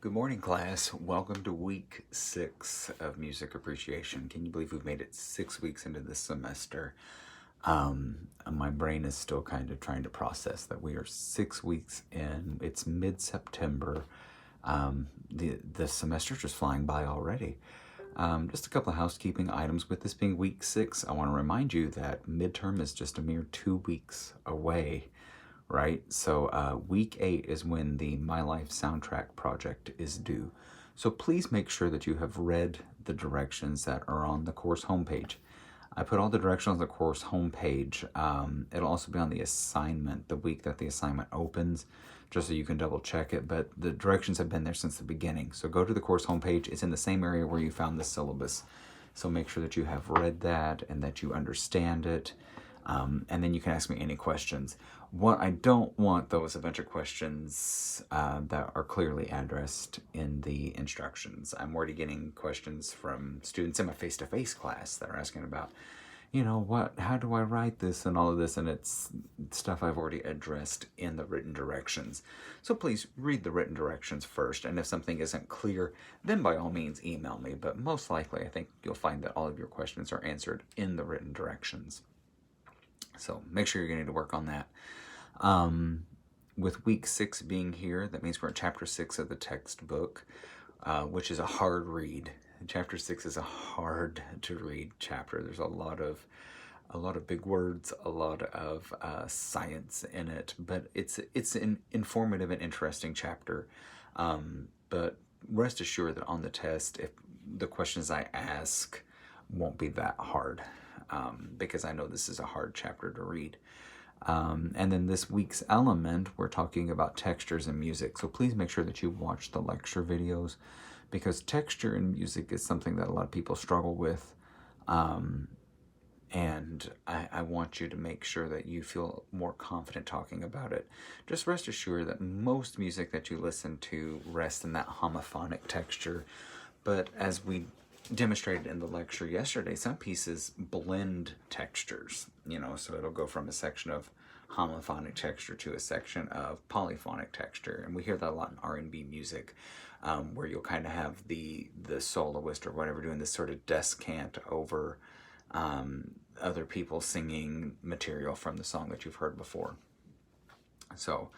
Good morning, class. Welcome to week 6 of music appreciation. Can you believe we've made it 6 weeks into this semester? My brain is still kind of trying to process that we are 6 weeks in. It's mid-September. The semester's just flying by already. Just a couple of housekeeping items. With this being week 6, I want to remind you that midterm is just a mere 2 weeks away, right? So week 8 is when the My Life soundtrack project is due. So please make sure that you have read the directions that are on the course homepage. I put all the directions on the course homepage. It'll also be on the assignment the week that the assignment opens, just so you can double check it. But the directions have been there since the beginning. So go to the course homepage. It's in the same area where you found the syllabus. So make sure that you have read that and that you understand it. And then you can ask me any questions. What I don't want, though, is a bunch of questions that are clearly addressed in the instructions. I'm already getting questions from students in my face-to-face class that are asking about, how do I write this and all of this, and it's stuff I've already addressed in the written directions. So please read the written directions first, and if something isn't clear, then by all means email me, but most likely I think you'll find that all of your questions are answered in the written directions. So make sure you're getting to work on that. With week 6 being here, that means we're in chapter 6 of the textbook, which is a hard read. Chapter 6 is a hard to read chapter. There's a lot of big words, a lot of science in it, but it's an informative and interesting chapter. But rest assured that on the test, if the questions I ask won't be that hard, because I know this is a hard chapter to read. And then this week's element, we're talking about textures in music. So please make sure that you watch the lecture videos, because texture in music is something that a lot of people struggle with. And I want you to make sure that you feel more confident talking about it. Just rest assured that most music that you listen to rests in that homophonic texture. But as we demonstrated in the lecture yesterday, some pieces blend textures, so it'll go from a section of homophonic texture to a section of polyphonic texture. And we hear that a lot in R&B music, where you'll kind of have the soloist or whatever doing this sort of descant over other people singing material from the song that you've heard before. So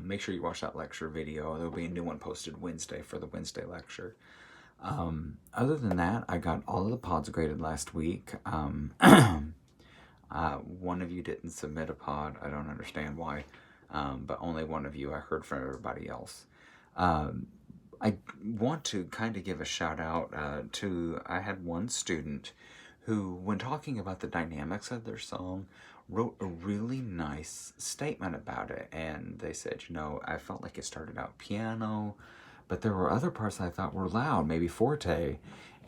make sure you watch that lecture video. There'll be a new one posted Wednesday for the Wednesday lecture. Other than that, I got all of the pods graded last week. One of you didn't submit a pod. I don't understand why, but only one of you. I heard from everybody else. I want to kind of give a shout out I had one student who, when talking about the dynamics of their song, wrote a really nice statement about it. And they said, I felt like it started out piano, but there were other parts I thought were loud, maybe forte,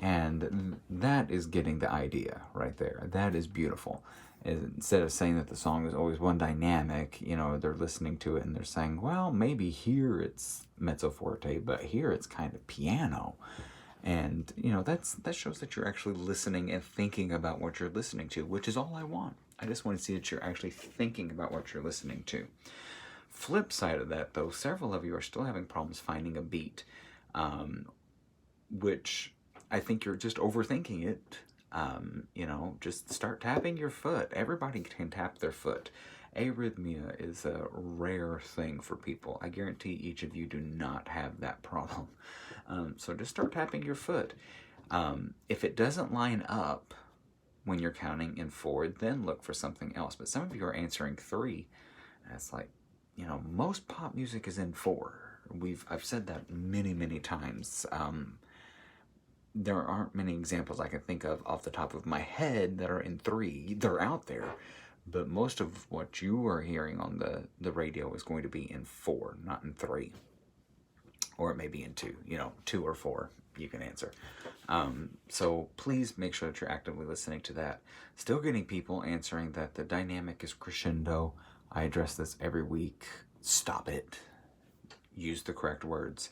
and that is getting the idea right there. That is beautiful. Instead of saying that the song is always one dynamic, they're listening to it and they're saying, well, maybe here it's mezzo forte, but here it's kind of piano. And, that shows that you're actually listening and thinking about what you're listening to, which is all I want. I just want to see that you're actually thinking about what you're listening to. Flip side of that, though, several of you are still having problems finding a beat, which I think you're just overthinking it. Just start tapping your foot. Everybody can tap their foot. Arrhythmia is a rare thing for people. I guarantee each of you do not have that problem. So just start tapping your foot. If it doesn't line up when you're counting in 4, then look for something else. But some of you are answering 3. And it's like, most pop music is in 4. I've said that many, many times. There aren't many examples I can think of off the top of my head that are in 3. They're out there, but most of what you are hearing on the radio is going to be in 4, not in 3. Or it may be in 2, 2 or 4, you can answer. So please make sure that you're actively listening to that. Still getting people answering that the dynamic is crescendo. I address this every week. Stop it. Use the correct words.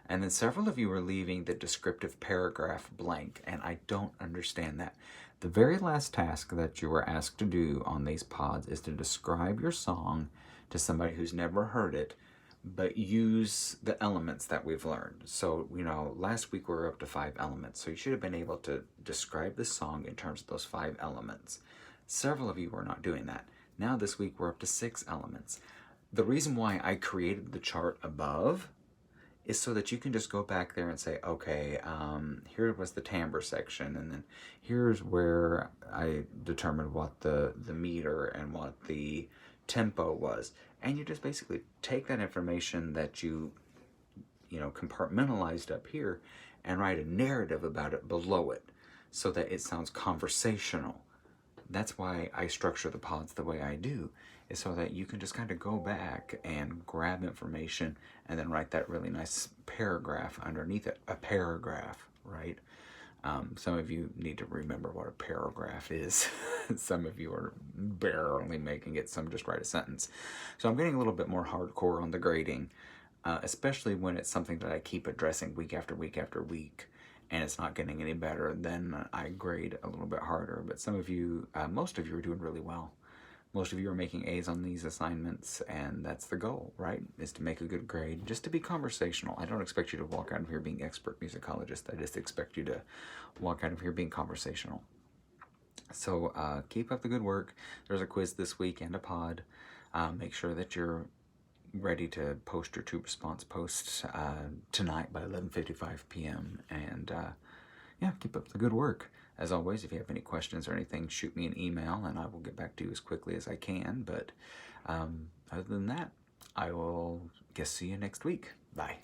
And then several of you are leaving the descriptive paragraph blank, and I don't understand that. The very last task that you were asked to do on these pods is to describe your song to somebody who's never heard it but use the elements that we've learned. So, you know, last week we were up to 5 elements. So you should have been able to describe the song in terms of those 5 elements. Several of you were not doing that. Now this week we're up to 6 elements. The reason why I created the chart above is so that you can just go back there and say, okay, here was the timbre section, and then here's where I determined what the meter and what the tempo was. And you just basically take that information that you know, compartmentalized up here and write a narrative about it below it so that it sounds conversational. That's why I structure the pods the way I do, is so that you can just kind of go back and grab information and then write that really nice paragraph underneath it. A paragraph, right? Some of you need to remember what a paragraph is. Some of you are barely making it, some just write a sentence. So I'm getting a little bit more hardcore on the grading, especially when it's something that I keep addressing week after week after week, and it's not getting any better. Then I grade a little bit harder. But some of you, most of you are doing really well. Most of you are making A's on these assignments, and that's the goal, right? Is to make a good grade, just to be conversational. I don't expect you to walk out of here being expert musicologist. I just expect you to walk out of here being conversational. So keep up the good work. There's a quiz this week and a pod. Make sure that you're ready to post your 2 response posts tonight by 11:55 p.m. And yeah, keep up the good work. As always, if you have any questions or anything, shoot me an email and I will get back to you as quickly as I can. But other than that, I will see you next week. Bye.